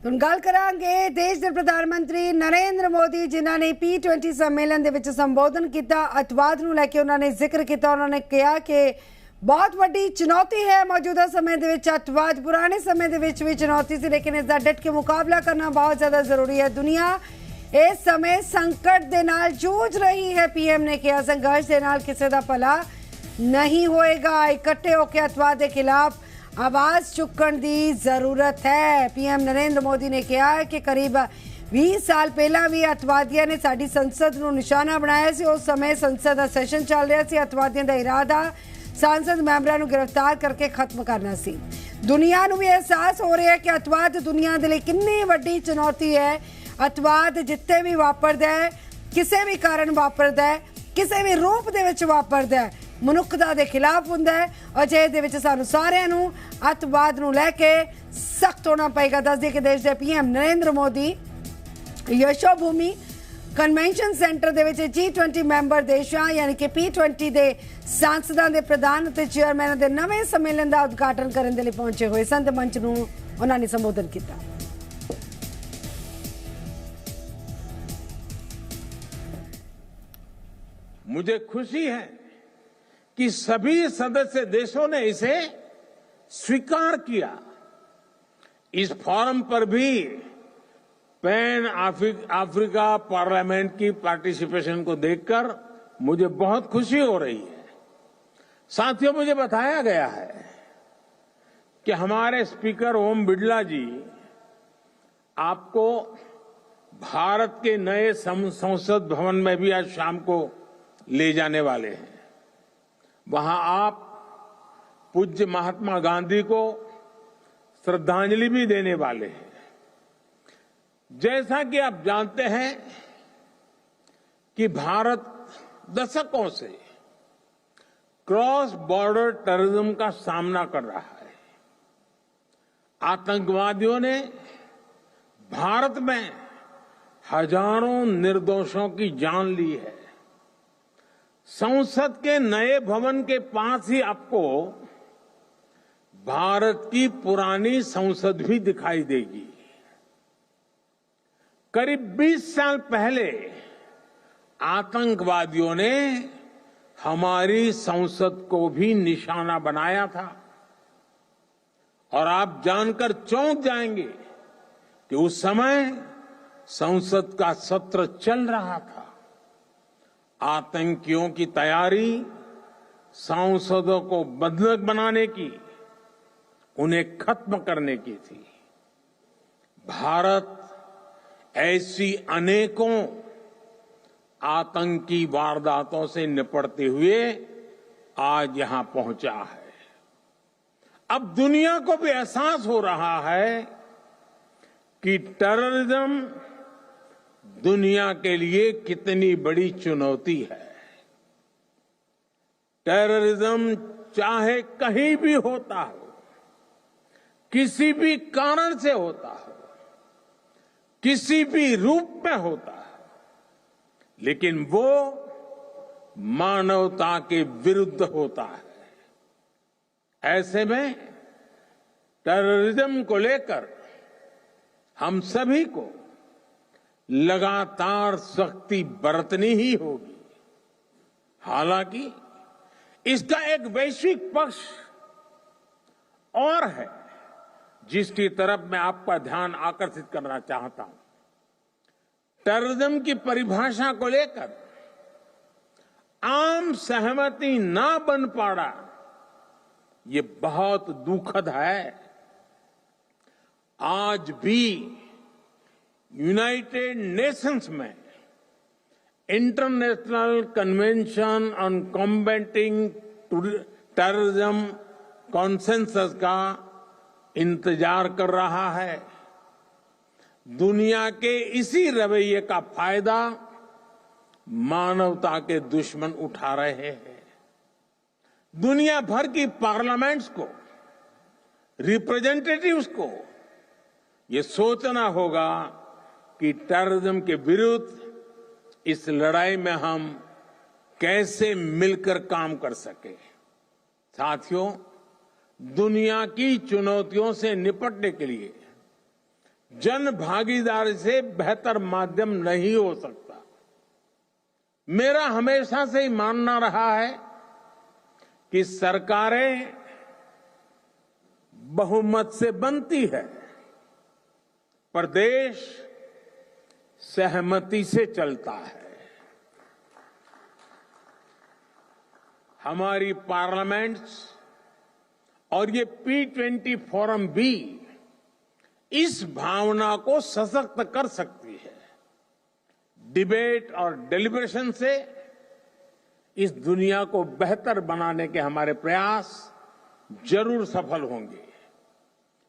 ਹੁਣ ਗੱਲ ਕਰਾਂਗੇ ਦੇਸ਼ ਦੇ ਪ੍ਰਧਾਨ ਮੰਤਰੀ ਨਰਿੰਦਰ ਮੋਦੀ ਜਿਨ੍ਹਾਂ ਨੇ P20 ਸੰਮੇਲਨ ਦੇ ਵਿੱਚ ਸੰਬੋਧਨ ਕੀਤਾ। ਅਤਵਾਦ ਨੂੰ ਲੈ ਕੇ ਉਹਨਾਂ ਨੇ ਜ਼ਿਕਰ ਕੀਤਾ। ਉਹਨਾਂ ਨੇ ਕਿਹਾ ਕਿ बहुत वड्डी चुनौती है मौजूदा समय ਦੇ ਵਿੱਚ अतवाद पुराने समय ਦੇ ਵਿੱਚ भी चुनौती सी लेकिन इसका डट के मुकाबला करना बहुत ज़्यादा ज़रूरी है। दुनिया इस समय संकट ਦੇ ਨਾਲ जूझ रही है। PM ने कहा संघर्ष ਦੇ ਨਾਲ ਕਿਸੇ ਦਾ ਭਲਾ नहीं होएगा। इकट्ठे होकर अतवाद के खिलाफ आवाज़ चुकण की ज़रूरत है। PM नरेंद्र मोदी ने कहा कि करीब 20 साल पहला भी अतवादियों ने साडी संसद को निशाना बनाया सी। उस समय संसद का सैशन चल रहा सी। अतवादियों का इरादा सांसद मैंबरों को गिरफ्तार करके खत्म करना सी। दुनिया को भी एहसास हो रहा है कि अतवाद दुनिया के लिए कितनी वड्डी चुनौती है। अतवाद जिथे भी वापरदा है, किसी भी कारण वापरदा है, किसी भी रूप दे विच वापरदा है, मनुखता के खिलाफ हुंदा है। अजे दे विच सानू सारिआं नूं अतवाद नूं लैके सख्त होना पेगा। दस दिए कि देश के PM Narendra Modi Yashobhoomi convention centre दे विच G20 मैंबर देशां यानी कि P20 दे सांसदां दे प्रधान ते चेयरमैन दे नवें सम्मेलन का उद्घाटन करने के लिए पहुंचे हुए सन। मंच नूं उन्हां ने संबोधन किया। मुझे खुशी है कि सभी सदस्य देशों ने इसे स्वीकार किया। इस फोरम पर भी पैन अफ्रीका पार्लियामेंट की पार्टिसिपेशन को देखकर मुझे बहुत खुशी हो रही है। साथियों, मुझे बताया गया है कि हमारे स्पीकर ओम बिड़ला जी आपको भारत के नए संसद भवन में भी आज शाम को ले जाने वाले हैं। वहां आप पूज्य महात्मा गांधी को श्रद्धांजलि भी देने वाले हैं। जैसा कि आप जानते हैं कि भारत दशकों से क्रॉस बॉर्डर टेररिज्म का सामना कर रहा है। आतंकवादियों ने भारत में हजारों निर्दोषों की जान ली है। संसद के नए भवन के पास ही आपको भारत की पुरानी संसद भी दिखाई देगी। करीब 20 साल पहले आतंकवादियों ने हमारी संसद को भी निशाना बनाया था और आप जानकर चौंक जाएंगे कि उस समय संसद का सत्र चल रहा था। आतंकियों की तैयारी सांसदों को बंधक बनाने की, उन्हें खत्म करने की थी। भारत ऐसी अनेकों आतंकी वारदातों से निपटते हुए आज यहां पहुंचा है। अब दुनिया को भी एहसास हो रहा है कि टेररिज्म दुनिया के लिए कितनी बड़ी चुनौती है। टेररिज्म चाहे कहीं भी होता हो, किसी भी कारण से होता हो, किसी भी रूप में होता है, लेकिन वो मानवता के विरुद्ध होता है। ऐसे में टेररिज्म को लेकर हम सभी को लगातार सख्ती बरतनी ही होगी। हालांकि इसका एक वैश्विक पक्ष और है जिसकी तरफ मैं आपका ध्यान आकर्षित करना चाहता हूं। टेररिज्म की परिभाषा को लेकर आम सहमति ना बन पाना ये बहुत दुखद है। आज भी यूनाइटेड नेशंस में international convention on combating terrorism consensus का इंतजार कर रहा है। दुनिया के इसी रवैये का फायदा मानवता के दुश्मन उठा रहे हैं। दुनिया भर की पार्लियामेंट्स को, रिप्रेजेंटेटिव्स को ये सोचना होगा कि टेररिज्म के विरुद्ध इस लड़ाई में हम कैसे मिलकर काम कर सके। साथियों, दुनिया की चुनौतियों से निपटने के लिए जन भागीदारी से बेहतर माध्यम नहीं हो सकता। मेरा हमेशा से ही मानना रहा है कि सरकारें बहुमत से बनती है, पर देश सहमति से चलता है। हमारी पार्लियामेंट्स और ये P20 फोरम भी इस भावना को सशक्त कर सकती है। डिबेट और डेलिब्रेशन से इस दुनिया को बेहतर बनाने के हमारे प्रयास जरूर सफल होंगे।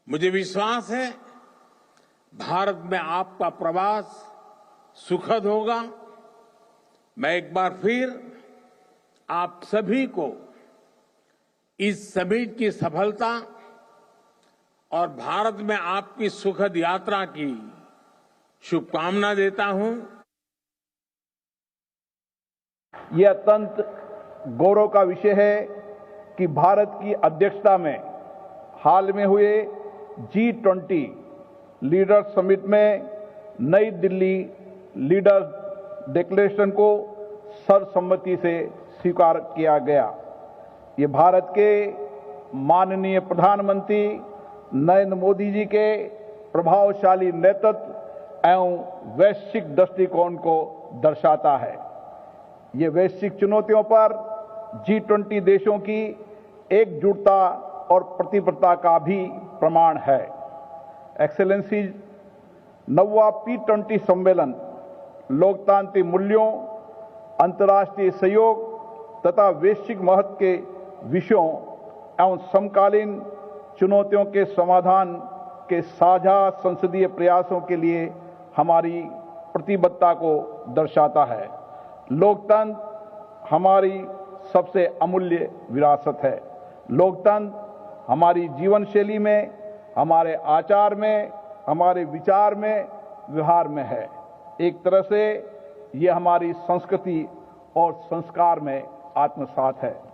मुझे विश्वास है भारत में आपका प्रवास सुखद होगा। मैं एक बार फिर आप सभी को इस समिट की सफलता और भारत में आपकी सुखद यात्रा की शुभकामना देता हूं। यह अत्यंत गौरव का विषय है कि भारत की अध्यक्षता में हाल में हुए G20 लीडर समिट में नई दिल्ली लीडर डिक्लेरेशन को सर्वसम्मति से स्वीकार किया गया। ये भारत के माननीय प्रधानमंत्री नरेंद्र मोदी जी के प्रभावशाली नेतृत्व एवं वैश्विक दृष्टिकोण को दर्शाता है। ये वैश्विक चुनौतियों पर G20 देशों की एकजुटता और प्रतिबद्धता का भी प्रमाण है। एक्सेलेंसी, 9वां P20 सम्मेलन लोकतांत्रिक मूल्यों, अंतर्राष्ट्रीय सहयोग तथा वैश्विक महत्व के विषयों एवं समकालीन चुनौतियों के समाधान के साझा संसदीय प्रयासों के लिए हमारी प्रतिबद्धता को दर्शाता है। लोकतंत्र हमारी सबसे अमूल्य विरासत है। लोकतंत्र हमारी जीवन शैली में, हमारे आचार में, हमारे विचार में, व्यवहार में है। एक तरह से यह हमारी संस्कृति और संस्कार में आत्मसात है।